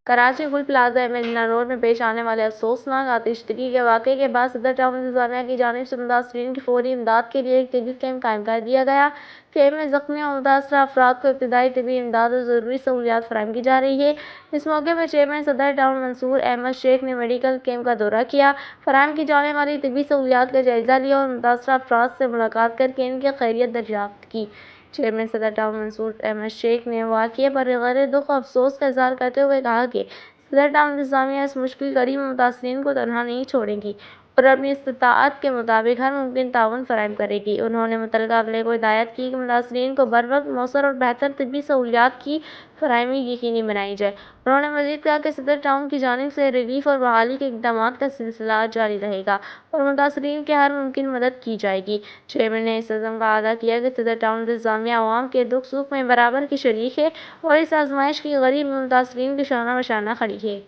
کراچی گل plaza مدینہ road میں پیش آنے والے افسوسناک آتش زدگی کے واقعے کے بعد صدر ٹاؤن انتظامیہ کی جانب سے متاثرین کی فوری امداد کے لیے ایک طبی کیمپ قائم کر دیا گیا۔ کیمپ میں زخمی اور متاثرہ افراد کو ابتدائی طبی امداد اور ضروری سہولیات فراہم کی جا رہی ہیں۔ اس موقع پر چیئرمین صدر ٹاؤن منصور احمد شیخ نے میڈیکل کیمپ کا دورہ کیا، فراہم کی جانے والی طبی سہولیات کا جائزہ لیا اور متاثرہ افراد سے ملاقات کرکے ان کی خیریت دریافت کی۔ چیئرمین صدر ٹاؤن منصور احمد شیخ نے واقعے پر گہرے دکھ و افسوس کا اظہار کرتے ہوئے کہا کہ صدر ٹاؤن انتظامیہ اس مشکل گھڑی میں متاثرین کو تنہا نہیں چھوڑے گی اور اپنی استطاعت کے مطابق ہر ممکن تعاون فراہم کرے گی۔ انہوں نے متعلقہ عملے کو ہدایت کی کہ متاثرین کو بروقت مؤثر اور بہتر طبی سہولیات کی فراہمی یقینی بنائی جائے۔ انہوں نے مزید کہا کہ صدر ٹاؤن کی جانب سے ریلیف اور بحالی کے اقدامات کا سلسلہ جاری رہے گا اور متاثرین کی ہر ممکن مدد کی جائے گی۔ چیئرمین نے اس عزم کا اعادہ کیا کہ صدر ٹاؤن انتظامیہ عوام کے دکھ سکھ میں برابر کی شریک ہے اور اس آزمائش کی گھڑی میں متاثرین کے شانہ بشانہ کھڑی ہے۔